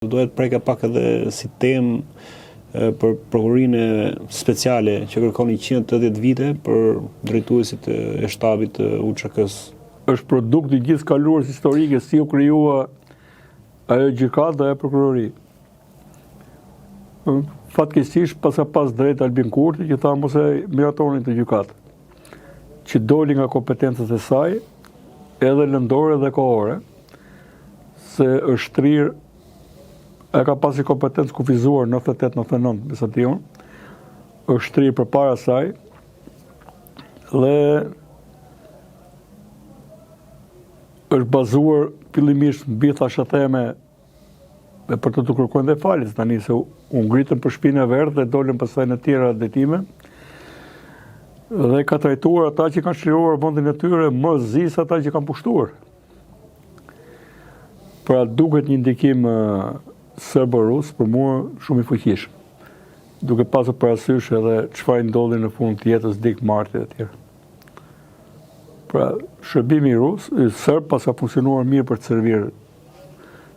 Duhet preka pak edhe si temë për prokurorinë speciale që kërkon 180 vite për drejtuesit e shtabit të UÇK-s. Është produkt i gjithë kaluarës historike, si u krijua ajo gjykata e prokurori. Fatkeqësisht pas drejt Albin Kurti që tha mos e miratonin të gjykatë, që doli nga kompetencat e saj, edhe lëndore dhe kohore, se është shtrirë. E ka pasi kompetencë kufizuar 98-99, me sa di unë, është shtrirë përpara saj dhe është bazuar fillimisht mbi thashateme dhe për të kërkuar dhe faljes tani se u ngritën për shpinë e verdhë dhe dolën pastaj në tjera detime dhe ka trajtuar ata që kanë shtrirur vendin e tyre më zi se ata që kanë pushtuar. Pra duket një ndikim serbo-rus për mua shumë i fuqishëm, duke pasur parasysh edhe çfarë ndodhi në fund të jetës Dick Marty e tjerë. Pra, shërbimi rus, serb pas ka funksionuar mirë për të servir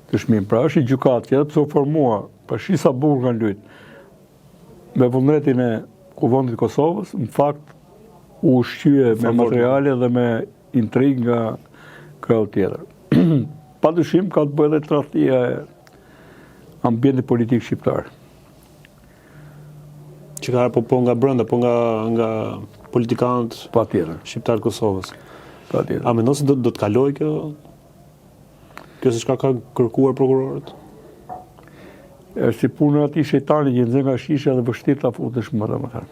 të shmim. Pra, është i gjykatë që edhe pse u formua, pra shisa burg kanë lyt, me vullnetin e kuvendit të Kosovës, në fakt u ushqye me materiale dhe me intrigë nga krau tjetër. Padyshim ka të bëjë edhe tradhtia e ambientit politik shqiptar. Që ka po nga brenda, po nga politikanët shqiptar të Kosovës. Patjetër. A mendon se do të kalojë kjo? Kjo se çka ka kërkuar prokurorët? Është si puna e atij shejtani që nxjerr nga shisha dhe vështirë ta futesh më domethënë.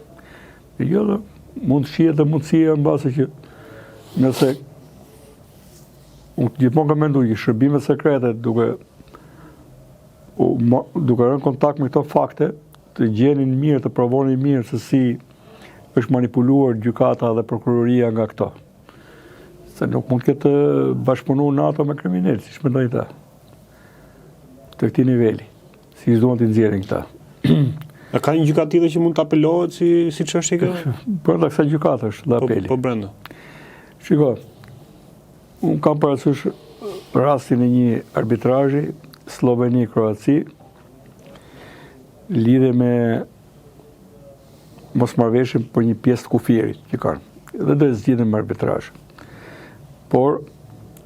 Jo, mund të shihet dhe mundësia mbase që nëse unë gjithmonë kam menduar që shërbimet sekrete duke rënë kontakt me këto fakte, të gjenin mirë, të provonin mirë se si është manipuluar gjykata dhe prokuroria nga këto. Se nuk mund këtë bashkëpunu NATO me kriminalë, si shmendojnë ta. Të këtij niveli, si duan të nxjerrin këta. A ka një gjykatë tjetër që mund të apelohet si çështje kjo? Brenda kësaj gjykate është dhe apeli. Po brenda. Shiko, unë kam parasysh rastin e një arbitrazhi Sloveni-Kroaci lidhe me mosmarrveshjen për një pjesë të kufirit që kanë. Dhe do të zgjidhen me arbitrazh. Por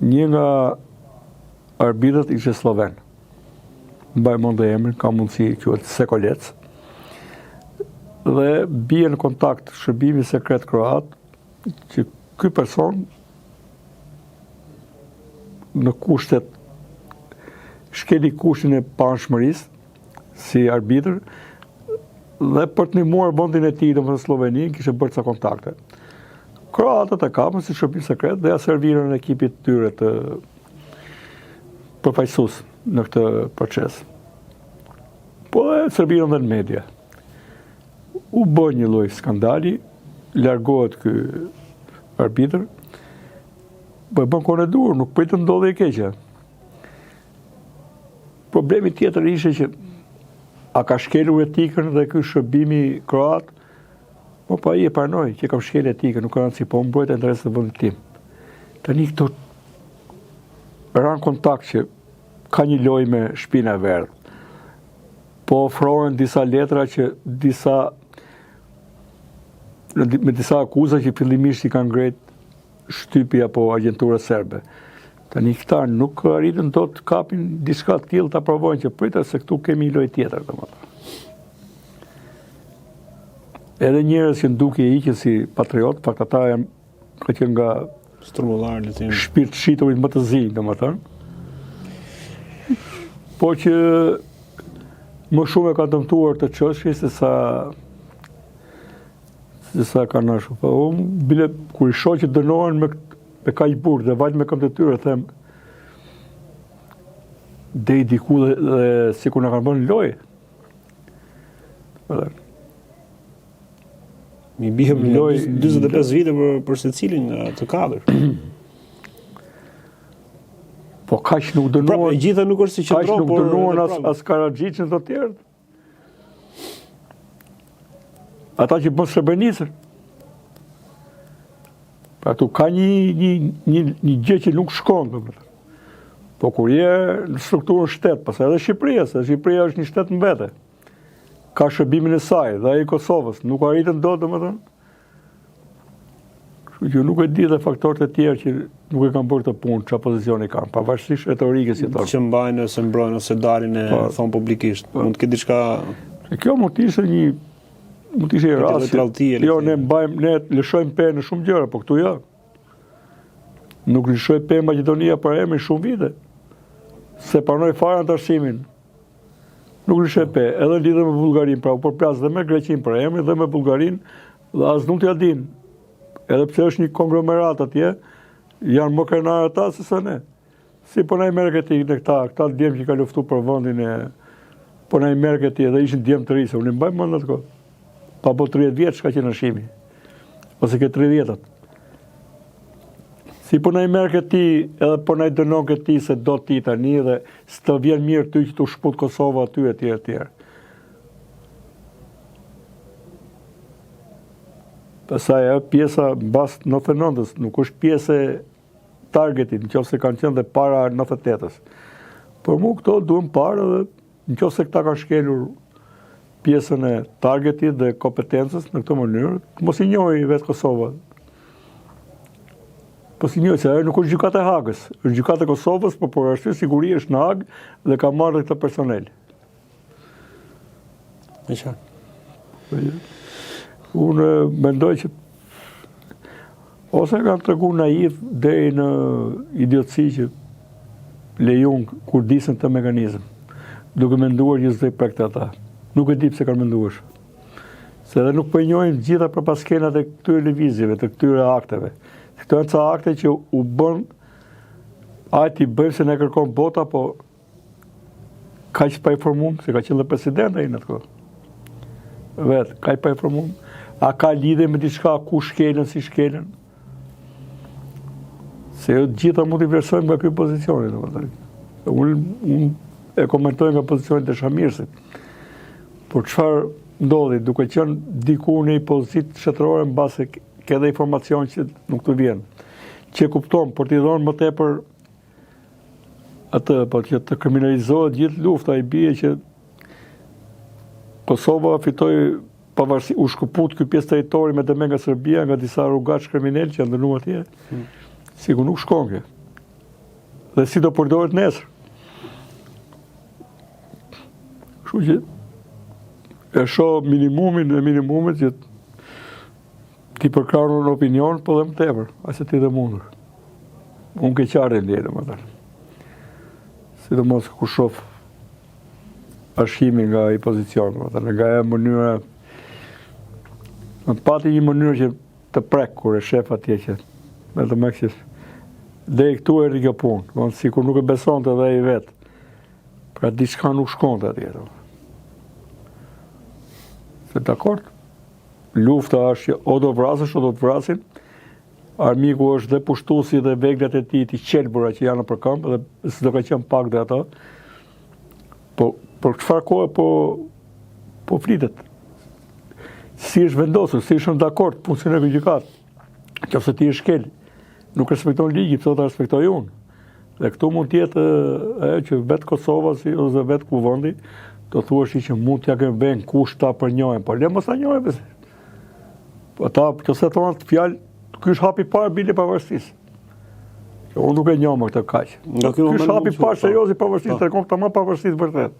një nga arbitrët ishte sloven. Mbaj mend emrin, ka mundësi quhet Sekolec. Dhe bie në kontakt shërbimi sekret kroat që ky person në kushtet shkeli kushtin e panshmërisë si arbitër dhe për të ndihmuar vendin e tij në Sloveni kishte bërë ca kontakte. Kroatët e kapën si shërbim sekret dhe ja servirën ekipit të tyre të përfaqësues në këtë proces. Po e servirën dhe në media. U bë një lloj skandali, largohet ky arbitër, po e bën kohën e dur, nuk pritën të ndodhej e keqja. Problemi tjetër ishte që a ka shkelur etikën dhe ky shërbimi kroat? Po ai e pranoi që ka shkelur etikën, nuk ka rëndësi, po mbrojt interesat e vendit tim. Tani këto ran kontakt që ka një lojë me shpinë e verdhë. Po ofrohen disa letra që me disa akuza që fillimisht i kanë ngret shtypi apo agjentura serbe. Tani këta nuk arritën dot të kapin diçka të tillë ta provojnë që pritet se këtu kemi një lojë tjetër domethënë. Edhe njerëz që duke iqen si patriot, fakt ata janë ka qenë nga strumullar le të themi. Shpirt shiturit më të zi, domethënë. Po që më shumë e ka dëmtuar të çështjes se sa kanë ashtu. Po bile kur i shoh që dënohen me kaq burg dhe vajt me këmbë të tyre, them deri diku dhe sikur na kanë bën lojë. Mi bie 45 vite për secilin nga të katër. Po kaq nuk dënuan. Pra, e gjitha nuk është si qendron, por nuk dënuan as Karaxhiçin të tjerë. Ata që bën Srebrenicën. Pra tu ka një gjë që nuk shkon, domethënë. Po kur je në strukturën shtet, pas edhe Shqipëria, se Shqipëria është një shtet në vete. Ka shërbimin e saj, dhe ai i Kosovës, nuk arritën dot, domethënë. Kështu që nuk e di dhe faktorët e tjerë që nuk e kanë bërë të punë, çfarë pozicioni kanë, pavarësisht retorikës si thonë. Që mbajnë ose mbrojnë ose dalin e thon publikisht. Mund të ketë diçka. Kjo mund të ishte një rast. Jo, ne lëshojmë pe në shumë gjëra, po këtu jo. Nuk lëshoj pe Maqedonia për emrin shumë vite. Se pranoi fare antarësimin. Nuk lëshoj pe, edhe lidhe me Bullgarinë, pra u përplas dhe me Greqinë për emrin dhe me Bullgarinë, dhe as nuk t'ja din. Edhe pse është një konglomerat atje, janë më krenarë ata se sa ne. Si po na i merr këti në këta djemë që ka luftu për vendin e po na i merr këti edhe ishin djemë të ri, se unë i mbaj mend atë. Pa po 30 vjeç ka qenë nëshimi. Ose ke 30-at. Si po na i merr këti edhe po na i dënon këti se do ti tani dhe s'të vjen mirë ty që t'u shput Kosova aty etj. Pastaj ajo pjesa mbas 99-s nuk është pjesë e targetit, nëse kanë qenë dhe para 98-s. Por mu këto duhen parë dhe nëse këta kanë shkelur pjesën e targetit dhe kompetencës në këtë mënyrë, mos i njohi vetë Kosova. Po si njohi se ajo nuk është gjykata e Hagës, është gjykata e Kosovës, por për arsye sigurie është në Hagë dhe ka marrë këtë personel. Me qartë. Unë mendoj që ose kanë tregu naiv deri në idiotësi që lejon kur disën të mekanizëm, duke menduar që s'do i prekte ata. Nuk e di pse kanë menduar. Se edhe nuk po i njohin gjitha përpaskenat e këtyre lëvizjeve, të këtyre akteve. Këto janë ca akte që u bën ti bëjmë se ne kërkon bota, po kaq pa informuar, se ka qenë dhe presidenti ai në atë kohë. Vetë, kaq pa informuar. A ka lidhje me diçka, ku shkelen, si shkelen? Se jo gjitha mund t'i vlerësojmë nga ky pozicioni, domethënë. Unë e komentoj nga pozicioni të Shamirsit. Por çfarë ndodhi duke qenë diku në një pozitë shtetërore mbase ke dhe informacion që nuk të vjen. Që kupton, por t'i dhonë më tepër atë, po që të kriminalizohet gjithë lufta, i bie që Kosova fitoi pavarësi u shkëput ky pjesë territori me dëme nga Serbia, nga disa rrugaç kriminal që janë ndërnuar atje. Sigur nuk shkon kjo. Dhe si do përdoret nesër. Kështu që e shoh minimumin e minimumit që ti përkrahun në opinion, po dhe më tepër, ase ti dhe mundur. Unë ke qarë e ndjerë, më tërë. Sidomos ku shoh ashimi nga i pozicion, nga e mënyra. Në pati një mënyrë që të prek, kur e shef atje që me të meksis, dhe i këtu e rikë punë, si kur nuk e beson të dhe i vetë, pra diçka nuk shkon të atje. Se dakord, lufta është që o do vrasësh, o do të vrasin, armiku është dhe pushtusi dhe veglat e tij të qelbura që janë për këmbë, dhe s'do ka qenë pak dhe ato, po për çfarë kohë po flitet. Si është vendosur, si është në dakord punësinë e gjykatë. Nëse ti je shkel, nuk respekton ligjin, pse do ta respektoj unë. Dhe këtu mund të jetë ajo që vetë Kosova ose vetë kuvendi do thuash që mund t'ja kemë bën kusht ta përnjohen, por le mos ta njohin. Ata nëse thonë të fjalë, ky është hapi i parë bile pavarësisë. Unë nuk e njoh më këtë kaq. Ky është hapi i parë serioz i pavarësisë, tregon ta më pavarësisë vërtet.